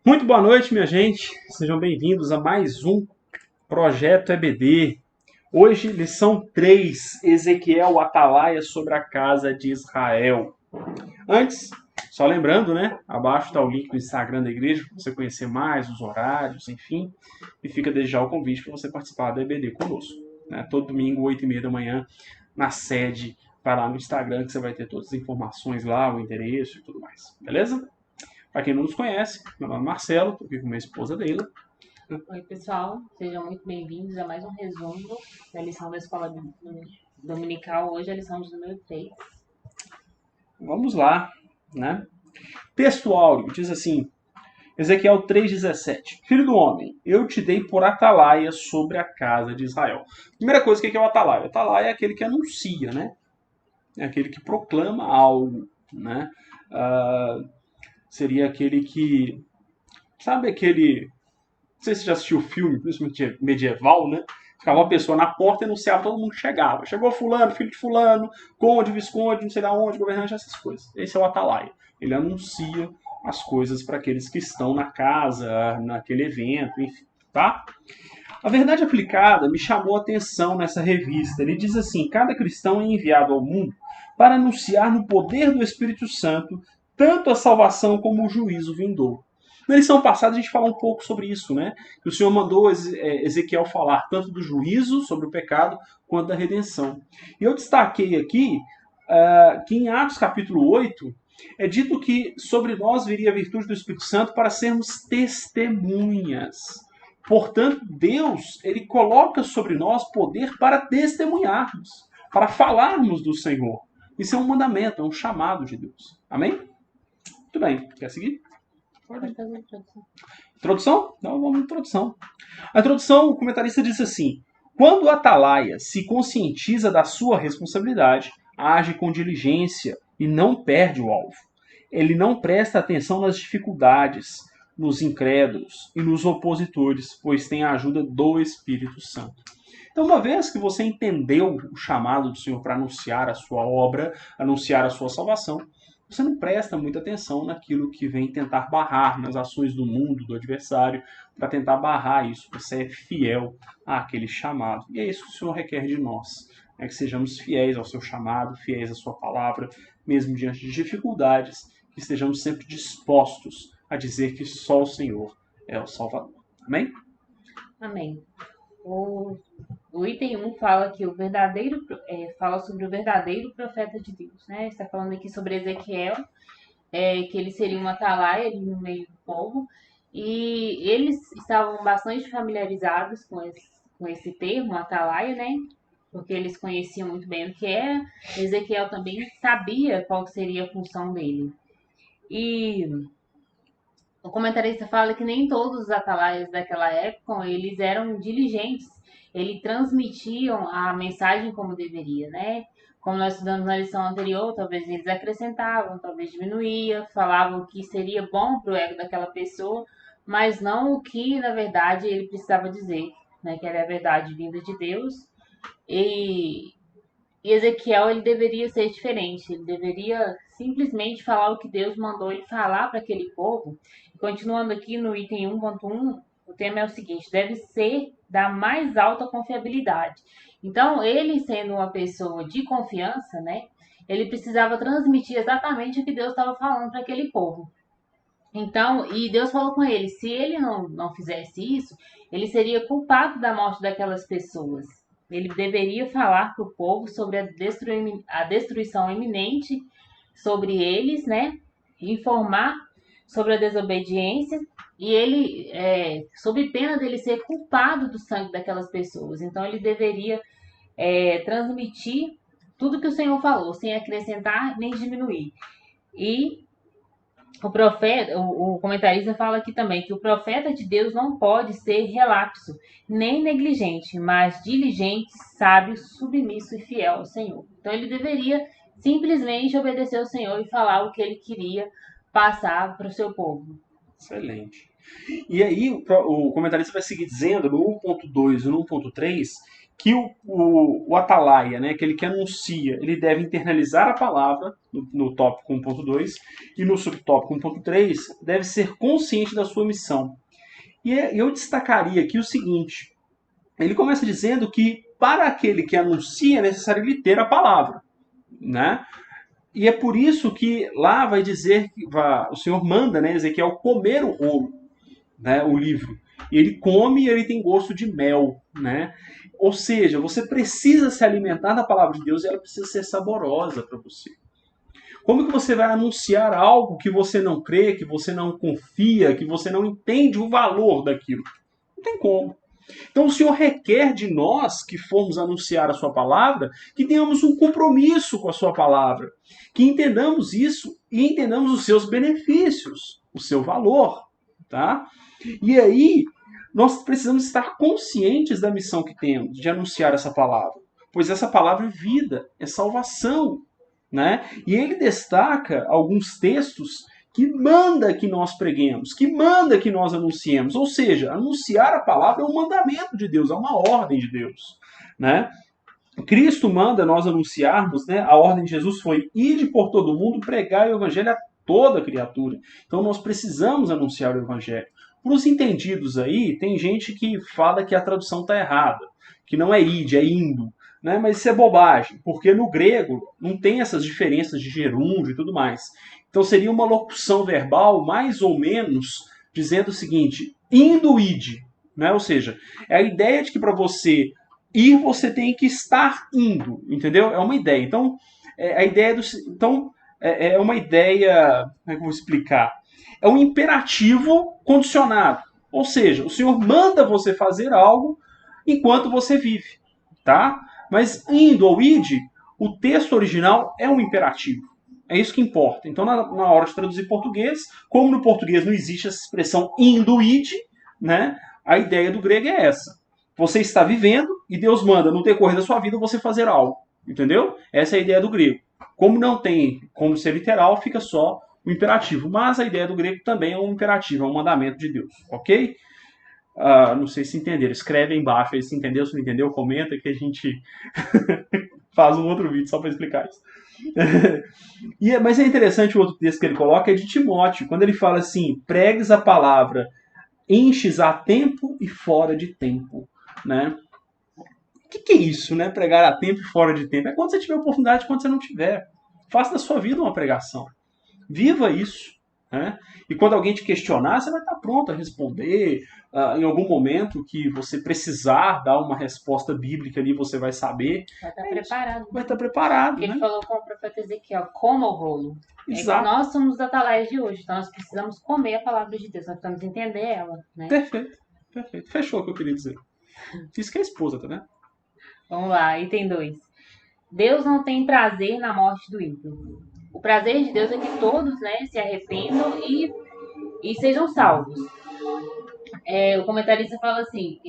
Muito boa noite, minha gente. Sejam bem-vindos a mais um Projeto EBD. Hoje, lição 3, Ezequiel Atalaia sobre a casa de Israel. Antes, só lembrando, né? Abaixo está o link do Instagram da igreja para você conhecer mais os horários, enfim. E fica desde já o convite para você participar do EBD conosco. Né? Todo domingo, 8h30 da manhã, na sede. Vai lá no Instagram que você vai ter todas as informações lá, o endereço e tudo mais. Beleza? Para quem não nos conhece, meu nome é Marcelo, estou aqui com minha esposa Leila. Oi, pessoal, sejam muito bem-vindos a mais um resumo da lição da Escola Dominical. Hoje é a lição de número 3. Vamos lá, né? Texto áureo diz assim, Ezequiel 3,17. Filho do homem, eu te dei por atalaia sobre a casa de Israel. Primeira coisa, o que é o atalaia? O atalaia é aquele que anuncia, né? É aquele que proclama algo, né? Seria aquele que... Sabe aquele... Não sei se você já assistiu o filme, principalmente medieval, né? Ficava uma pessoa na porta e anunciava, todo mundo chegava. Chegou fulano, filho de fulano, conde, visconde, não sei de onde, governante, essas coisas. Esse é o atalaia. Ele anuncia as coisas para aqueles que estão na casa, naquele evento, enfim, tá? A verdade aplicada me chamou a atenção nessa revista. Ele diz assim, cada cristão é enviado ao mundo para anunciar no poder do Espírito Santo tanto a salvação como o juízo vindouro. Na lição passada a gente falou um pouco sobre isso, né? Que o Senhor mandou Ezequiel falar tanto do juízo sobre o pecado quanto da redenção. E eu destaquei aqui que em Atos capítulo 8 é dito que sobre nós viria a virtude do Espírito Santo para sermos testemunhas. Portanto, Deus, ele coloca sobre nós poder para testemunharmos, para falarmos do Senhor. Isso é um mandamento, é um chamado de Deus. Amém? Muito bem. Quer seguir? Pode fazer a introdução. Introdução? Então vamos à introdução. A introdução, o comentarista diz assim: quando o atalaia se conscientiza da sua responsabilidade, age com diligência e não perde o alvo. Ele não presta atenção nas dificuldades, nos incrédulos e nos opositores, pois tem a ajuda do Espírito Santo. Então, uma vez que você entendeu o chamado do Senhor para anunciar a sua obra, anunciar a sua salvação, você não presta muita atenção naquilo que vem tentar barrar, nas ações do mundo, do adversário, para tentar barrar isso. Você é fiel àquele chamado. E é isso que o Senhor requer de nós. É que sejamos fiéis ao seu chamado, fiéis à sua palavra, mesmo diante de dificuldades, que estejamos sempre dispostos a dizer que só o Senhor é o Salvador. Amém? Amém. O item 1 fala que fala sobre o verdadeiro profeta de Deus, né? Está falando aqui sobre Ezequiel, que ele seria um atalaia ali no meio do povo, e eles estavam bastante familiarizados com esse termo, atalaia, né? Porque eles conheciam muito bem o que era. Ezequiel também sabia qual seria a função dele. E o comentarista fala que nem todos os atalaias daquela época eles eram diligentes, eles transmitiam a mensagem como deveria, né? Como nós estudamos na lição anterior, talvez eles acrescentavam, talvez diminuía, falavam o que seria bom para o ego daquela pessoa, mas não o que na verdade ele precisava dizer, né? Que era a verdade vinda de Deus. E e Ezequiel ele deveria ser diferente, ele deveria simplesmente falar o que Deus mandou ele falar para aquele povo. E continuando aqui no item 1.1, o tema é o seguinte: deve ser da mais alta confiabilidade. Então, ele sendo uma pessoa de confiança, né, ele precisava transmitir exatamente o que Deus estava falando para aquele povo. Então, e Deus falou com ele: se ele não fizesse isso, ele seria culpado da morte daquelas pessoas. Ele deveria falar para o povo sobre a destruição iminente sobre eles, né? Informar sobre a desobediência e ele, sob pena dele ser culpado do sangue daquelas pessoas. Então, ele deveria transmitir tudo que o Senhor falou, sem acrescentar nem diminuir. E o profeta, o comentarista fala aqui também que o profeta de Deus não pode ser relapso, nem negligente, mas diligente, sábio, submisso e fiel ao Senhor. Então ele deveria simplesmente obedecer ao Senhor e falar o que ele queria passar para o seu povo. Excelente. E aí o comentarista vai seguir dizendo no 1.2 e no 1.3 que o atalaia, né, aquele que anuncia, ele deve internalizar a palavra no tópico 1.2 e no subtópico 1.3 deve ser consciente da sua missão. E eu destacaria aqui o seguinte, ele começa dizendo que para aquele que anuncia é necessário ele ter a palavra, né? E é por isso que lá vai dizer que o Senhor manda, né, Ezequiel comer o rolo, né, o livro. E ele come e ele tem gosto de mel, né? Ou seja, você precisa se alimentar da palavra de Deus e ela precisa ser saborosa para você. Como que você vai anunciar algo que você não crê, que você não confia, que você não entende o valor daquilo? Não tem como. Então o Senhor requer de nós que formos anunciar a sua palavra, que tenhamos um compromisso com a sua palavra, que entendamos isso e entendamos os seus benefícios, o seu valor, tá? E aí nós precisamos estar conscientes da missão que temos de anunciar essa palavra, pois essa palavra é vida, é salvação, né? E ele destaca alguns textos que manda que nós preguemos, que manda que nós anunciemos. Ou seja, anunciar a palavra é um mandamento de Deus, é uma ordem de Deus, né? Cristo manda nós anunciarmos, né? A ordem de Jesus foi ide por todo mundo, pregar o evangelho a toda criatura. Então nós precisamos anunciar o evangelho. Para os entendidos aí, tem gente que fala que a tradução está errada, que não é ide, é indo. Né? Mas isso é bobagem, porque no grego não tem essas diferenças de gerúndio e tudo mais. Então seria uma locução verbal mais ou menos dizendo o seguinte, indo ide. Né? Ou seja, é a ideia de que para você ir, você tem que estar indo, entendeu? É uma ideia. Então, a ideia do... Então, é uma ideia... Como é que eu vou explicar? É um imperativo condicionado. Ou seja, o Senhor manda você fazer algo enquanto você vive, tá? Mas indo ou ide, o texto original é um imperativo. É isso que importa. Então, na hora de traduzir português, como no português não existe essa expressão indo, ide, né? A ideia do grego é essa. Você está vivendo e Deus manda no decorrer da sua vida você fazer algo. Entendeu? Essa é a ideia do grego. Como não tem como ser literal, fica só o imperativo. Mas a ideia do grego também é um imperativo, é um mandamento de Deus. Ok? Não sei se entenderam. Escreve aí embaixo aí se entendeu, se não entendeu, comenta que a gente faz um outro vídeo só para explicar isso. Mas é interessante o outro texto que ele coloca, é de Timóteo, quando ele fala assim, pregues a palavra, enches a tempo e fora de tempo. Né? O que é isso, né? Pregar a tempo e fora de tempo? É quando você tiver oportunidade, quando você não tiver. Faça da sua vida uma pregação. Viva isso. Né? E quando alguém te questionar, você vai estar pronto a responder. Em algum momento que você precisar dar uma resposta bíblica ali, você vai saber. Vai estar preparado. Vai estar preparado. Porque né? ele falou com o profeta Ezequiel, coma o rolo. Exato. Nós somos os atalaias de hoje, então nós precisamos comer a palavra de Deus, nós precisamos entender ela. Né? Perfeito, perfeito. Fechou o que eu queria dizer. Isso que é a esposa, tá vendo? Vamos lá, item 2. Deus não tem prazer na morte do ímpio. O prazer de Deus é que todos, né, se arrependam e sejam salvos. O comentarista fala assim,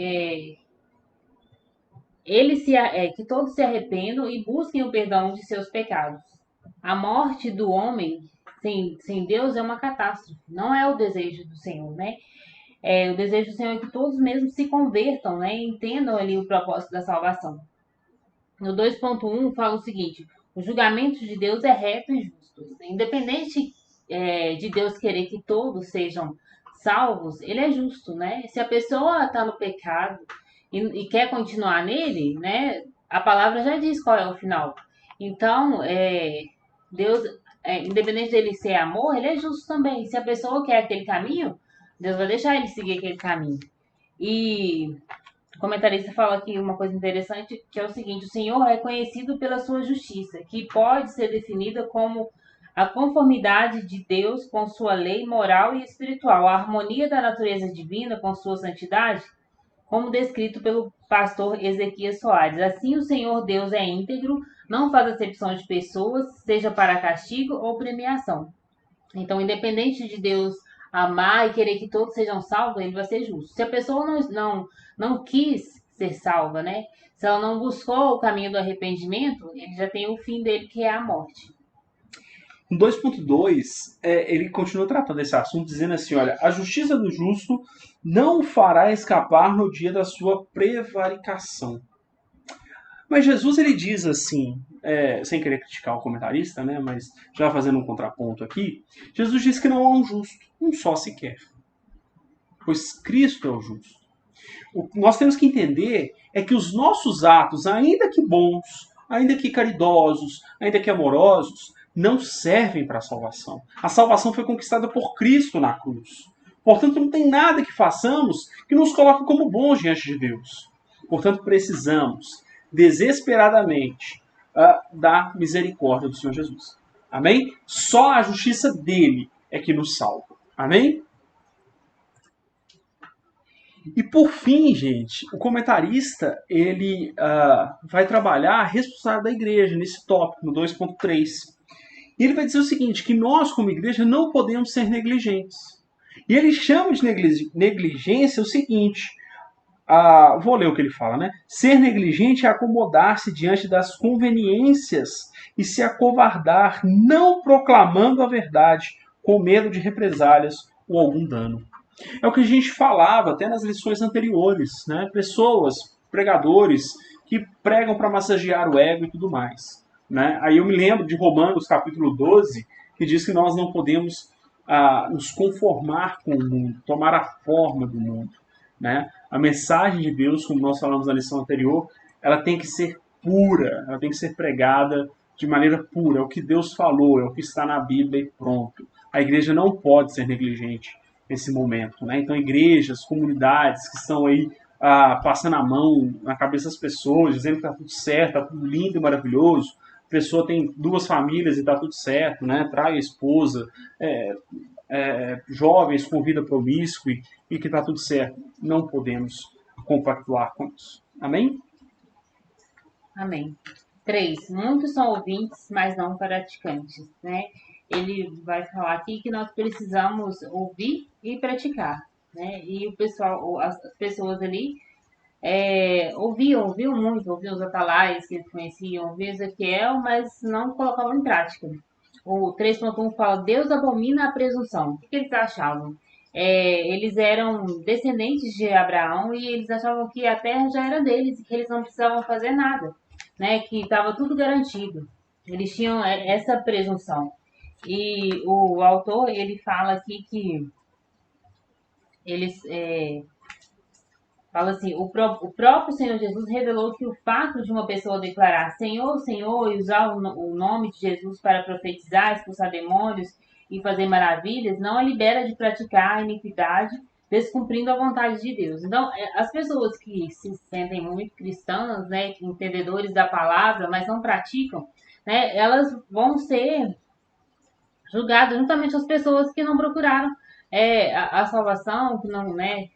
que todos se arrependam e busquem o perdão de seus pecados. A morte do homem sem Deus é uma catástrofe, não é o desejo do Senhor, né? O desejo do Senhor é que todos mesmos se convertam, né, e entendam ali o propósito da salvação. No 2.1 fala o seguinte, o julgamento de Deus é reto e justo. Independente de Deus querer que todos sejam salvos, ele é justo, né? Se a pessoa está no pecado e quer continuar nele, né, a palavra já diz qual é o final. Então, Deus, independente dele ser amor, ele é justo também. Se a pessoa quer aquele caminho, Deus vai deixar ele seguir aquele caminho. E o comentarista fala aqui uma coisa interessante, que é o seguinte, o Senhor é conhecido pela sua justiça, que pode ser definida como a conformidade de Deus com sua lei moral e espiritual, a harmonia da natureza divina com sua santidade, como descrito pelo pastor Ezequias Soares. Assim o Senhor Deus é íntegro, não faz acepção de pessoas, seja para castigo ou premiação. Então, independente de Deus amar e querer que todos sejam salvos, ele vai ser justo. Se a pessoa não quis ser salva, né? Se ela não buscou o caminho do arrependimento, ele já tem o fim dele, que é a morte. No 2.2, ele continua tratando esse assunto, dizendo assim, olha, a justiça do justo não o fará escapar no dia da sua prevaricação. Mas Jesus, ele diz assim, sem querer criticar o comentarista, né, mas já fazendo um contraponto aqui, Jesus diz que não há um justo, um só sequer, pois Cristo é o justo. O que nós temos que entender é que os nossos atos, ainda que bons, ainda que caridosos, ainda que amorosos, não servem para a salvação. A salvação foi conquistada por Cristo na cruz. Portanto, não tem nada que façamos que nos coloque como bons diante de Deus. Portanto, precisamos desesperadamente da misericórdia do Senhor Jesus. Amém? Só a justiça dele é que nos salva. Amém? E por fim, gente, o comentarista ele vai trabalhar a responsabilidade da igreja nesse tópico, no 2.3. E ele vai dizer o seguinte, que nós como igreja não podemos ser negligentes. E ele chama de negligência o seguinte, vou ler o que ele fala, né? Ser negligente é acomodar-se diante das conveniências e se acovardar, não proclamando a verdade, com medo de represálias ou algum dano. É o que a gente falava até nas lições anteriores, né? Pessoas, pregadores, que pregam para massagear o ego e tudo mais. Né? Aí eu me lembro de Romanos capítulo 12, que diz que nós não podemos nos conformar com o mundo, tomar a forma do mundo. Né? A mensagem de Deus, como nós falamos na lição anterior, ela tem que ser pura, ela tem que ser pregada de maneira pura. É o que Deus falou, é o que está na Bíblia e pronto. A igreja não pode ser negligente nesse momento. Né? Então, igrejas, comunidades que estão aí passando a mão na cabeça das pessoas, dizendo que está tudo certo, está tudo lindo e maravilhoso, a pessoa tem 2 famílias e está tudo certo, né? Trai a esposa, jovens com vida promíscua e que está tudo certo. Não podemos compactuar com isso. Amém? Amém. 3. Muitos são ouvintes, mas não praticantes, né? Ele vai falar aqui que nós precisamos ouvir e praticar, né? E o pessoal, as pessoas ali ouviam muito, ouviam os atalaias que eles conheciam, ouviam Ezequiel, mas não colocavam em prática. O 3.1 fala, Deus abomina a presunção. O que eles achavam? Eles eram descendentes de Abraão e eles achavam que a terra já era deles e que eles não precisavam fazer nada, né? Que estava tudo garantido. Eles tinham essa presunção. E o autor, ele fala aqui que eles fala assim, o próprio Senhor Jesus revelou que o fato de uma pessoa declarar Senhor, Senhor e usar o nome de Jesus para profetizar, expulsar demônios e fazer maravilhas, não a libera de praticar a iniquidade, descumprindo a vontade de Deus. Então, as pessoas que se sentem muito cristãs, né, entendedores da palavra, mas não praticam, né, elas vão ser julgadas juntamente as pessoas que não procuraram a salvação, que não, né,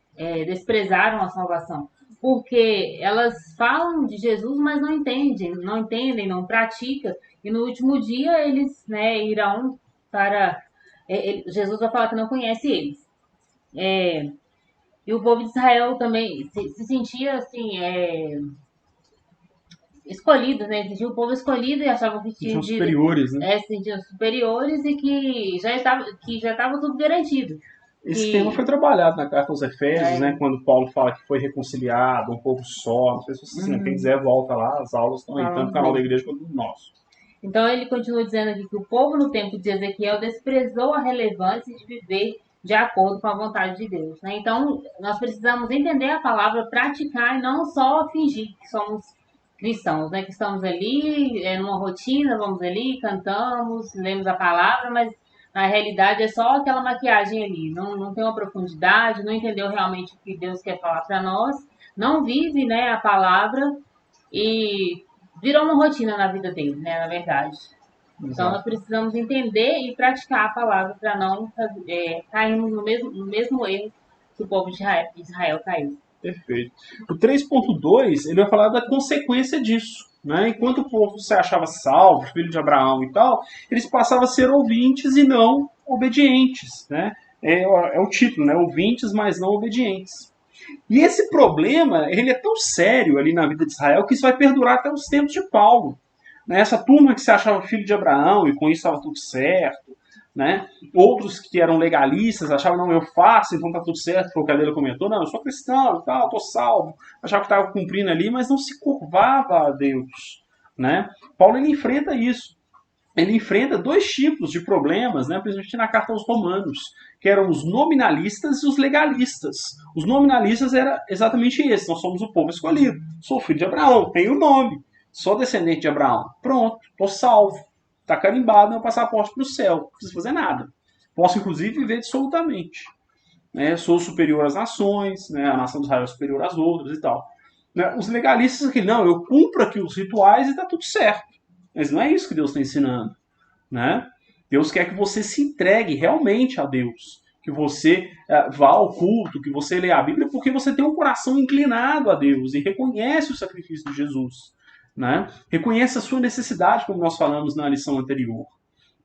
desprezaram a salvação, porque elas falam de Jesus, mas não entendem, não praticam, e no último dia eles, né, irão para... Jesus vai falar que não conhece eles. E o povo de Israel também se sentia assim, escolhidos, né? Eles sentiam o povo escolhido e achavam que tinham superiores, né? Se sentiam superiores e que já estava tudo garantido. Esse tema foi trabalhado na carta aos Efésios, né? Quando Paulo fala que foi reconciliado, um pouco só. Não sei se você quem quiser, volta lá. As aulas estão aí, tanto no canal da igreja quanto no nosso. Então ele continua dizendo aqui que o povo no tempo de Ezequiel desprezou a relevância de viver de acordo com a vontade de Deus. Né? Então nós precisamos entender a palavra, praticar e não só fingir que somos cristãos, né? Que estamos ali numa rotina, vamos ali, cantamos, lemos a palavra, mas na realidade é só aquela maquiagem ali, não tem uma profundidade, não entendeu realmente o que Deus quer falar para nós, não vive, né, a palavra e virou uma rotina na vida dele, né, na verdade. Exato. Então nós precisamos entender e praticar a palavra para não cairmos no mesmo erro que o povo de Israel caiu. Perfeito. O 3.2, ele vai falar da consequência disso. Né? Enquanto o povo se achava salvo, filho de Abraão e tal, eles passavam a ser ouvintes e não obedientes. Né? É o título, né? Ouvintes, mas não obedientes. E esse problema, ele é tão sério ali na vida de Israel que isso vai perdurar até os tempos de Paulo. né? Essa turma que se achava filho de Abraão e com isso estava tudo certo, né? Outros que eram legalistas achavam, não, eu faço, então tá tudo certo, foi o que a Adela comentou, não, eu sou cristão, tal, tô salvo, achava que estava cumprindo ali, mas não se curvava a Deus, né? Paulo ele enfrenta isso. Ele enfrenta dois tipos de problemas, né, principalmente na carta aos Romanos, que eram os nominalistas e os legalistas. Os nominalistas era exatamente esse: nós somos o povo escolhido, sou filho de Abraão, tenho o nome, sou descendente de Abraão, pronto, estou salvo, está carimbado meu passaporte para o céu, não preciso fazer nada. Posso, inclusive, viver dissolutamente. Né, sou superior às nações, né, a nação de Israel é superior às outras e tal. Né, os legalistas aqui, não, eu cumpro aqui os rituais e está tudo certo. Mas não é isso que Deus está ensinando, né? Deus quer que você se entregue realmente a Deus, que você vá ao culto, que você leia a Bíblia, porque você tem um coração inclinado a Deus e reconhece o sacrifício de Jesus, né? Reconhece a sua necessidade, como nós falamos na lição anterior,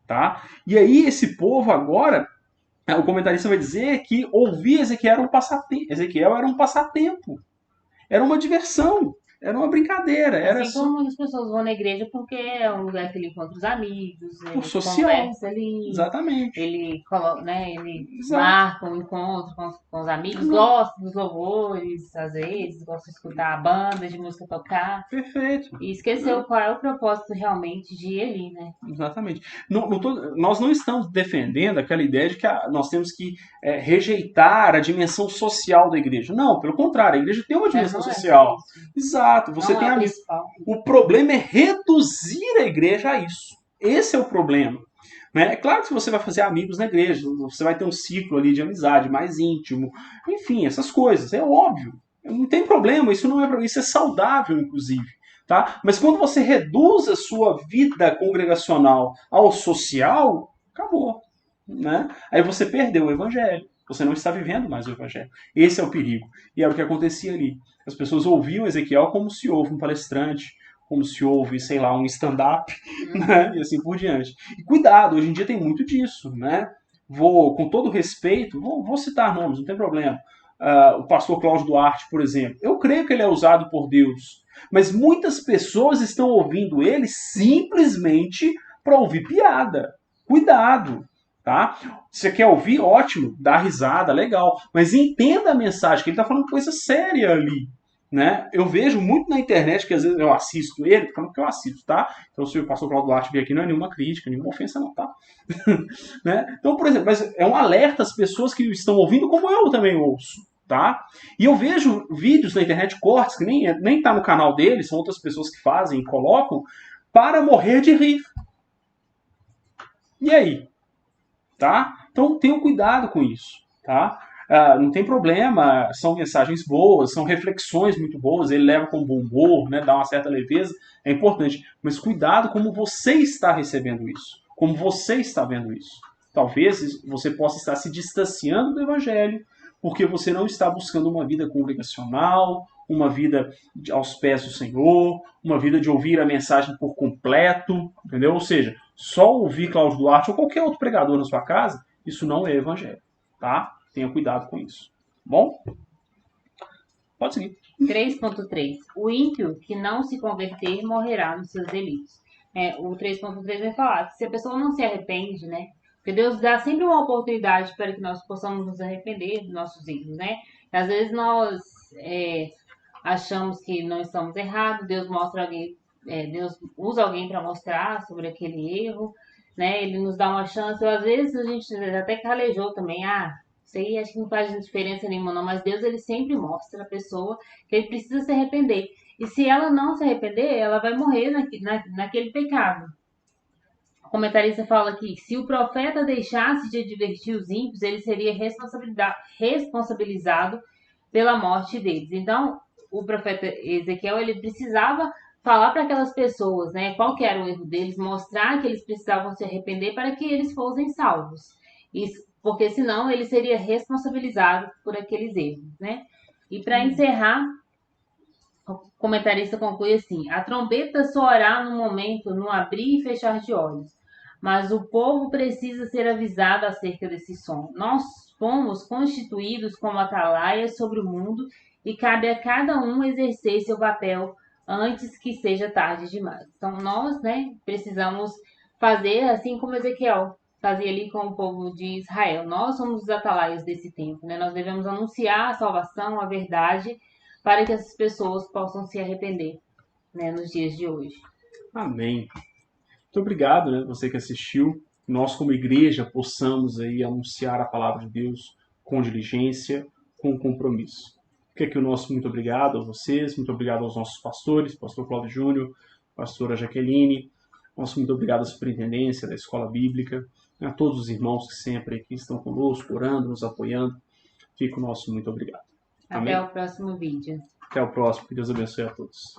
tá? E aí esse povo agora, o comentarista vai dizer que ouvir Ezequiel era um passatempo. Ezequiel era um passatempo, era uma diversão, era uma brincadeira, era Assim como muitas pessoas vão na igreja porque é um lugar que ele encontra os amigos, por ele social. conversa ali, Exatamente. ele coloca, né, ele Exato. marca um encontro com os amigos, gosta dos louvores, às vezes, gosta de escutar a banda de música tocar. Perfeito. E esqueceu qual é o propósito realmente de ir ali, né? Exatamente. Nós não estamos defendendo aquela ideia de que nós temos que rejeitar a dimensão social da igreja. Não, pelo contrário, a igreja tem uma dimensão social. Exato. Você Não tem é o principal. O problema é reduzir a igreja a isso. Esse é o problema. Né? É claro que você vai fazer amigos na igreja, você vai ter um ciclo ali de amizade mais íntimo, enfim, essas coisas, é óbvio. Não tem problema, isso não é, isso é saudável, inclusive. Tá? Mas quando você reduz a sua vida congregacional ao social, acabou. Né? Aí você perdeu o evangelho. Você não está vivendo mais o evangelho. Esse é o perigo. E era o que acontecia ali. As pessoas ouviam Ezequiel como se ouve um palestrante, como se ouve, sei lá, um stand-up, né? E assim por diante. E cuidado, hoje em dia tem muito disso, né? Vou, com todo respeito, vou citar nomes, não tem problema. O pastor Cláudio Duarte, por exemplo. Eu creio que ele é usado por Deus, mas muitas pessoas estão ouvindo ele simplesmente para ouvir piada. Cuidado, tá? Se você quer ouvir, ótimo, dá risada, legal. Mas entenda a mensagem, que ele está falando coisa séria ali. Né? Eu vejo muito na internet, que às vezes eu assisto ele, porque eu assisto, tá? Então se o pastor Cláudio Duarte vir aqui, não é nenhuma crítica, nenhuma ofensa não, tá? Né? Então, por exemplo, mas é um alerta às pessoas que estão ouvindo, como eu também ouço. Tá? E eu vejo vídeos na internet, cortes, que nem tá no canal dele, são outras pessoas que fazem e colocam, para morrer de rir. E aí? Tá? Então tenham cuidado com isso. Tá? Não tem problema, são mensagens boas, são reflexões muito boas, ele leva com bom humor, né, dá uma certa leveza, é importante. Mas cuidado como você está recebendo isso, como você está vendo isso. Talvez você possa estar se distanciando do evangelho, porque você não está buscando uma vida congregacional, uma vida aos pés do Senhor, uma vida de ouvir a mensagem por completo, entendeu? Ou seja, só ouvir Cláudio Duarte ou qualquer outro pregador na sua casa, isso não é evangelho, tá? Tenha cuidado com isso. Bom? Pode seguir. 3.3. O ímpio que não se converter morrerá nos seus delitos. O 3.3 vai falar que se a pessoa não se arrepende, né? Porque Deus dá sempre uma oportunidade para que nós possamos nos arrepender dos nossos erros, né? E às vezes nós achamos que não estamos errados, Deus mostra alguém, Deus usa alguém para mostrar sobre aquele erro, né? Ele nos dá uma chance. Ou às vezes a gente até calejou também, isso aí acho que não faz diferença nenhuma não, mas Deus ele sempre mostra a pessoa que ele precisa se arrepender. E se ela não se arrepender, ela vai morrer naquele pecado. O comentarista fala aqui, se o profeta deixasse de advertir os ímpios, ele seria responsabilizado pela morte deles. Então, o profeta Ezequiel, ele precisava falar para aquelas pessoas, né, qual que era o erro deles, mostrar que eles precisavam se arrepender para que eles fossem salvos. Isso, porque senão ele seria responsabilizado por aqueles erros, né? E para encerrar, o comentarista conclui assim: a trombeta soará no momento, no abrir e fechar de olhos, mas o povo precisa ser avisado acerca desse som. Nós fomos constituídos como atalaias sobre o mundo e cabe a cada um exercer seu papel antes que seja tarde demais. Então nós, né, precisamos fazer assim como Ezequiel fazia ali com o povo de Israel. Nós somos os atalaios desse tempo, né? Nós devemos anunciar a salvação, a verdade, para que essas pessoas possam se arrepender, né, nos dias de hoje. Amém. Muito obrigado, né, você que assistiu. Nós, como igreja, possamos aí anunciar a palavra de Deus com diligência, com compromisso. Fica aqui o nosso muito obrigado a vocês, muito obrigado aos nossos pastores, pastor Cláudio Júnior, pastora Jaqueline, nosso muito obrigado à superintendência da Escola Bíblica, a todos os irmãos que sempre aqui estão conosco, orando, nos apoiando. Fica o nosso muito obrigado. Até Amém? o próximo vídeo. Até o próximo. Que Deus abençoe a todos.